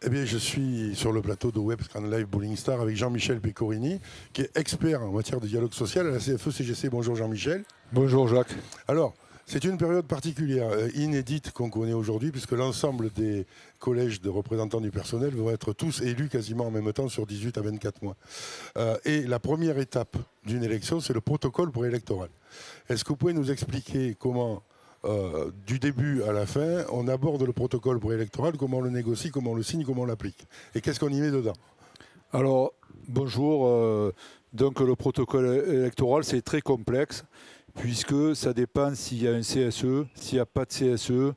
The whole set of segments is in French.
Eh bien, je suis sur le plateau de Webscan Live Bowling Star avec Jean-Michel Pecorini, qui est expert en matière de dialogue social à la CFE-CGC. Bonjour Jean-Michel. Bonjour Jacques. Alors, c'est une période particulière, inédite qu'on connaît aujourd'hui, puisque l'ensemble des collèges de représentants du personnel vont être tous élus quasiment en même temps sur 18 à 24 mois. Et la première étape d'une élection, c'est le protocole préélectoral. Est-ce que vous pouvez nous expliquer comment, du début à la fin, on aborde le protocole préélectoral, comment on le négocie, comment on le signe, comment on l'applique? Et qu'est-ce qu'on y met dedans? Alors, bonjour. Donc le protocole électoral, c'est très complexe, puisque ça dépend s'il y a un CSE, s'il n'y a pas de CSE.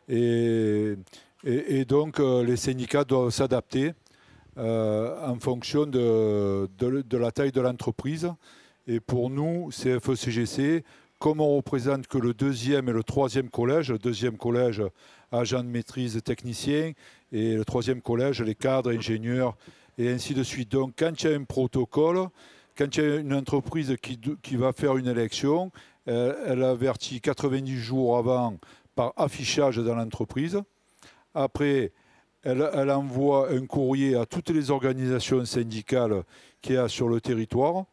Et donc, les syndicats doivent s'adapter en fonction de la taille de l'entreprise. Et pour nous, CFE-CGC, comme on représente que le deuxième et le troisième collège, le deuxième collège, agents de maîtrise techniciens, et le troisième collège, les cadres, ingénieurs, et ainsi de suite. Donc, quand il y a un protocole, quand il y a une entreprise qui va faire une élection, elle avertit 90 jours avant par affichage dans l'entreprise. Après, elle envoie un courrier à toutes les organisations syndicales qu'il y a sur le territoire,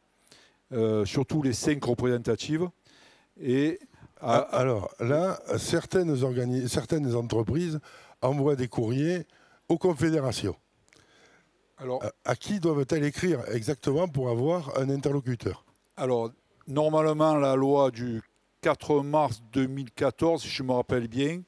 surtout les 5 représentatives. Et alors là, certaines entreprises envoient des courriers aux confédérations. Alors, à qui doivent-elles écrire exactement pour avoir un interlocuteur? Alors, normalement, la loi du 4 mars 2014, si je me rappelle bien,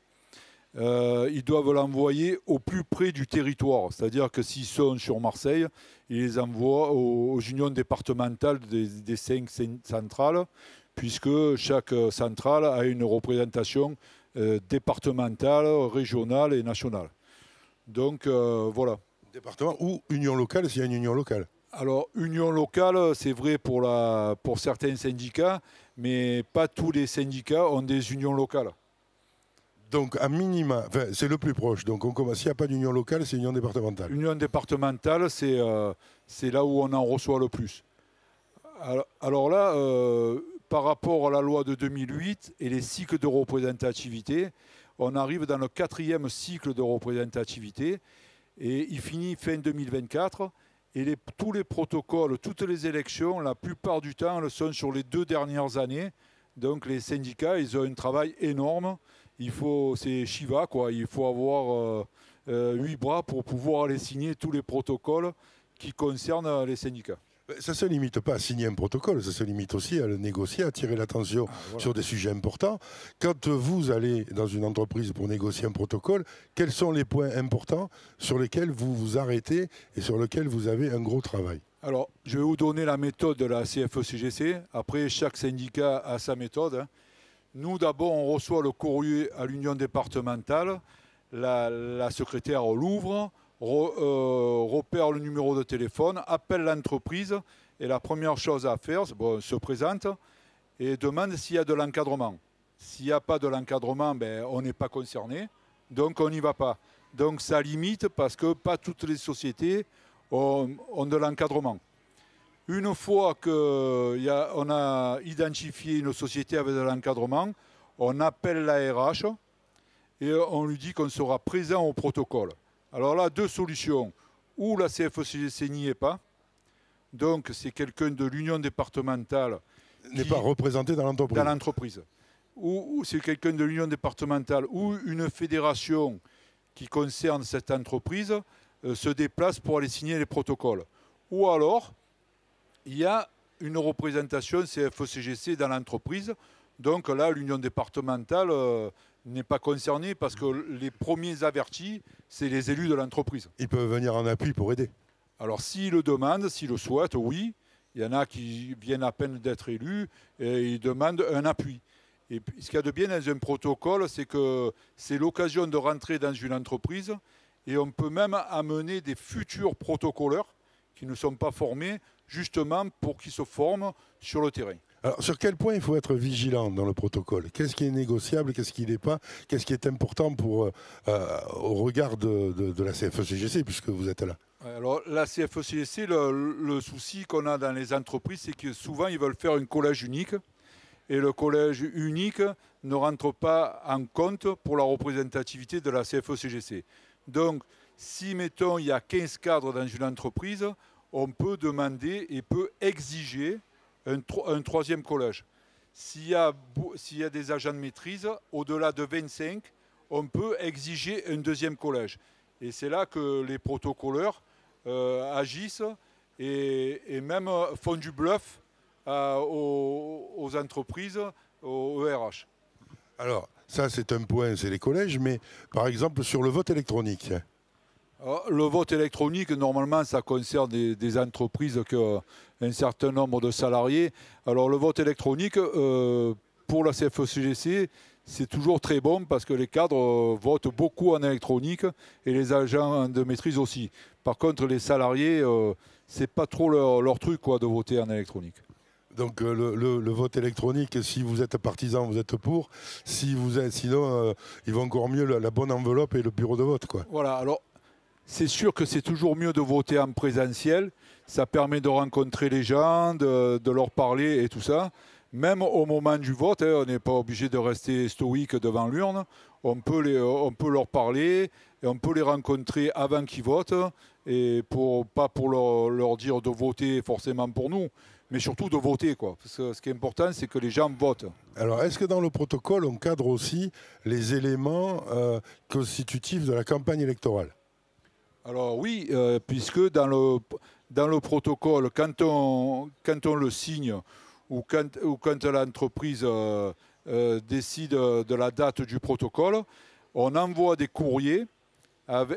ils doivent l'envoyer au plus près du territoire. C'est-à-dire que s'ils sont sur Marseille, ils les envoient aux unions départementales des 5 centrales, puisque chaque centrale a une représentation départementale, régionale et nationale. Donc, voilà. Département ou union locale, s'il y a une union locale? Alors, union locale, c'est vrai pour certains syndicats, mais pas tous les syndicats ont des unions locales. Donc, à minima, enfin, c'est le plus proche. Donc, on commence. S'il n'y a pas d'union locale, c'est union départementale. Union départementale, c'est là où on en reçoit le plus. Alors là, par rapport à la loi de 2008 et les cycles de représentativité, on arrive dans le 4e cycle de représentativité et il finit fin 2024. Et tous les protocoles, toutes les élections, la plupart du temps, elles sont sur les 2 dernières années. Donc les syndicats, ils ont un travail énorme. C'est Shiva, quoi. Il faut avoir 8 bras pour pouvoir aller signer tous les protocoles qui concernent les syndicats. Ça ne se limite pas à signer un protocole, ça se limite aussi à le négocier, à attirer l'attention sur des sujets importants. Quand vous allez dans une entreprise pour négocier un protocole, quels sont les points importants sur lesquels vous vous arrêtez et sur lesquels vous avez un gros travail? Alors, je vais vous donner la méthode de la CFE-CGC. Après, chaque syndicat a sa méthode. Nous, d'abord, on reçoit le courrier à l'union départementale. La secrétaire l'ouvre, repère le numéro de téléphone, appelle l'entreprise et la première chose à faire, on se présente et demande s'il y a de l'encadrement. S'il n'y a pas de l'encadrement, on n'est pas concerné, donc on n'y va pas. Donc ça limite parce que pas toutes les sociétés ont de l'encadrement. Une fois qu'on a identifié une société avec de l'encadrement, on appelle la RH et on lui dit qu'on sera présent au protocole. Alors là, 2 solutions. Ou la CFE-CGC n'y est pas, donc c'est quelqu'un de l'union départementale n'est pas représenté dans l'entreprise. Ou c'est quelqu'un de l'union départementale ou une fédération qui concerne cette entreprise se déplace pour aller signer les protocoles. Ou alors, il y a une représentation CFE-CGC dans l'entreprise. Donc là, l'union départementale n'est pas concernée parce que les premiers avertis, c'est les élus de l'entreprise. Ils peuvent venir en appui pour aider. Alors s'ils le demandent, s'ils le souhaitent, oui. Il y en a qui viennent à peine d'être élus et ils demandent un appui. Et ce qu'il y a de bien dans un protocole, c'est que c'est l'occasion de rentrer dans une entreprise et on peut même amener des futurs protocoleurs qui ne sont pas formés, justement pour qu'ils se forment sur le terrain. Alors, sur quel point il faut être vigilant dans le protocole? Qu'est-ce qui est négociable, qu'est-ce qui n'est pas? Qu'est-ce qui est important au regard de la CFE-CGC, puisque vous êtes là? Alors, la CFE-CGC, le souci qu'on a dans les entreprises, c'est que souvent, ils veulent faire un collège unique. Et le collège unique ne rentre pas en compte pour la représentativité de la CFE-CGC. Donc, Si, mettons, il y a 15 cadres dans une entreprise, on peut demander et peut exiger un troisième collège. S'il y a des agents de maîtrise, au-delà de 25, on peut exiger un deuxième collège. Et c'est là que les protocoleurs agissent et même font du bluff aux entreprises, aux RH. Alors, ça, c'est un point, c'est les collèges, mais par exemple, sur le vote électronique. Alors, le vote électronique, normalement, ça concerne des entreprises qui ont un certain nombre de salariés. Alors, le vote électronique, pour la CFE-CGC, c'est toujours très bon parce que les cadres votent beaucoup en électronique et les agents de maîtrise aussi. Par contre, les salariés, c'est pas trop leur truc quoi, de voter en électronique. Donc le vote électronique, si vous êtes partisan, vous êtes pour. Si vous êtes, sinon, il va encore mieux la bonne enveloppe et le bureau de vote, quoi. Voilà, alors c'est sûr que c'est toujours mieux de voter en présentiel. Ça permet de rencontrer les gens, de leur parler et tout ça. Même au moment du vote, on n'est pas obligé de rester stoïque devant l'urne. On peut leur parler et on peut les rencontrer avant qu'ils votent. Et pas pour leur dire de voter forcément pour nous, mais surtout de voter, quoi. Parce que ce qui est important, c'est que les gens votent. Alors, est-ce que dans le protocole, on cadre aussi les éléments constitutifs de la campagne électorale? Alors oui, puisque dans le protocole, quand on le signe ou quand l'entreprise décide de la date du protocole, on envoie des courriers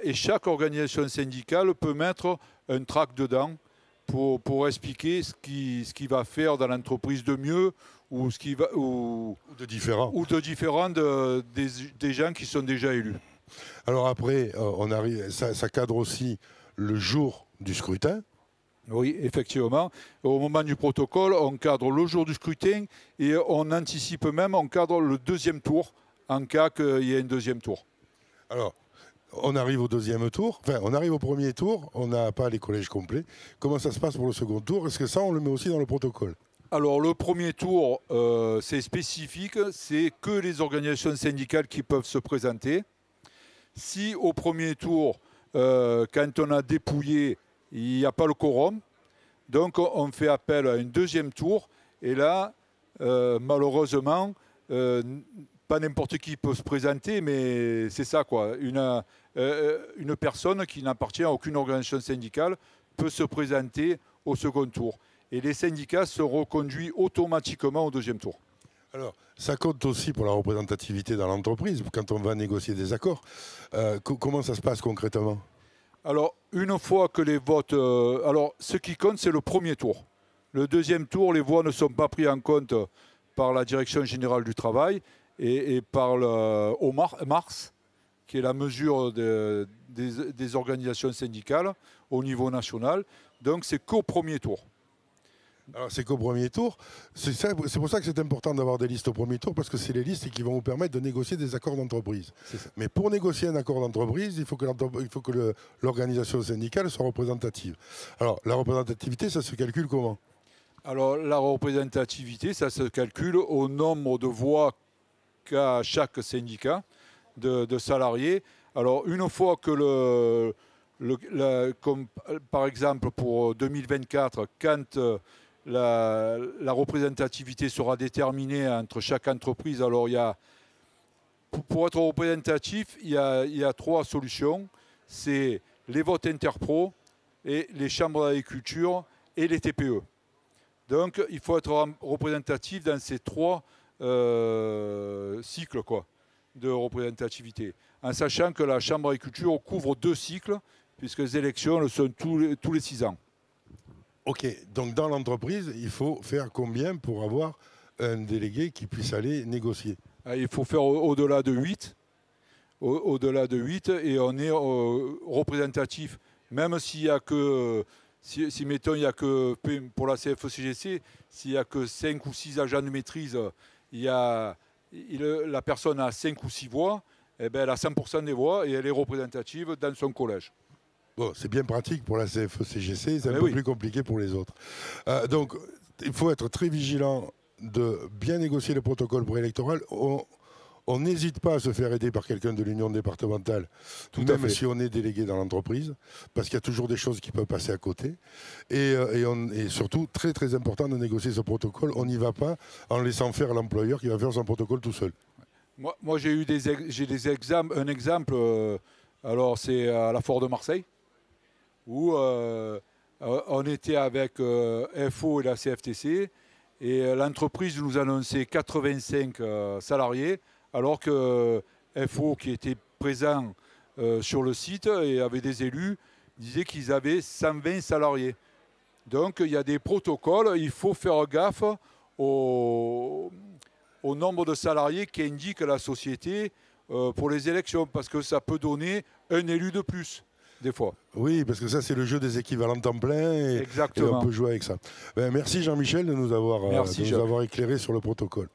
et chaque organisation syndicale peut mettre un tract dedans pour expliquer ce qu'il va faire dans l'entreprise de mieux ou de différent des gens qui sont déjà élus. Alors après, ça cadre aussi le jour du scrutin. Oui, effectivement. Au moment du protocole, on cadre le jour du scrutin et on anticipe même, on cadre le deuxième tour en cas qu'il y ait un deuxième tour. Alors, on arrive au deuxième tour, enfin on arrive au premier tour, on n'a pas les collèges complets. Comment ça se passe pour le second tour? Est-ce que ça, on le met aussi dans le protocole? Alors le premier tour, c'est spécifique, c'est que les organisations syndicales qui peuvent se présenter. Si au premier tour, quand on a dépouillé, il n'y a pas le quorum, donc on fait appel à un deuxième tour, et là, malheureusement, pas n'importe qui peut se présenter, mais c'est ça quoi. Une personne qui n'appartient à aucune organisation syndicale peut se présenter au second tour. Et les syndicats se reconduisent automatiquement au deuxième tour. Alors, ça compte aussi pour la représentativité dans l'entreprise, quand on va négocier des accords. Comment ça se passe concrètement? Alors, une fois que les votes... alors, ce qui compte, c'est le premier tour. Le deuxième tour, les voix ne sont pas prises en compte par la Direction générale du travail et par le Mars, qui est la mesure des organisations syndicales au niveau national. Donc, c'est qu'au premier tour. Alors, c'est qu'au premier tour. C'est pour ça que c'est important d'avoir des listes au premier tour, parce que c'est les listes qui vont vous permettre de négocier des accords d'entreprise. Mais pour négocier un accord d'entreprise, il faut que l'organisation syndicale soit représentative. Alors, la représentativité, ça se calcule comment? Alors, la représentativité, ça se calcule au nombre de voix qu'a chaque syndicat de salariés. Alors, une fois que comme par exemple pour 2024, quand la représentativité sera déterminée entre chaque entreprise. Alors, pour être représentatif, il y a trois solutions. C'est les votes interpro, et les chambres d'agriculture et les TPE. Donc, il faut être représentatif dans ces trois cycles de représentativité. En sachant que la chambre d'agriculture couvre 2 cycles, puisque les élections le sont tous les 6 ans. Ok, donc dans l'entreprise, il faut faire combien pour avoir un délégué qui puisse aller négocier? Il faut faire au-delà de 8. Au-delà de 8, et on est représentatif, même s'il y a que, si mettons, il y a que, pour la CFE-CGC, s'il n'y a que 5 ou 6 agents de maîtrise, la personne a 5 ou 6 voix, eh ben, elle a 100% des voix et elle est représentative dans son collège. Bon, c'est bien pratique pour la CFE-CGC, c'est un peu plus compliqué pour les autres. Donc, il faut être très vigilant de bien négocier le protocole préélectoral. On n'hésite pas à se faire aider par quelqu'un de l'union départementale, même si on est délégué dans l'entreprise, parce qu'il y a toujours des choses qui peuvent passer à côté. Et surtout, très très important de négocier ce protocole. On n'y va pas en laissant faire l'employeur qui va faire son protocole tout seul. Moi j'ai eu un exemple, alors c'est à la Foire de Marseille, où on était avec FO et la CFTC, et l'entreprise nous annonçait 85 salariés, alors que FO, qui était présent sur le site et avait des élus, disait qu'ils avaient 120 salariés. Donc il y a des protocoles, il faut faire gaffe au nombre de salariés qui indique la société pour les élections, parce que ça peut donner un élu de plus, des fois. Oui, parce que ça, c'est le jeu des équivalents temps plein et on peut jouer avec ça. Ben, merci Jean-Michel de nous avoir éclairé sur le protocole.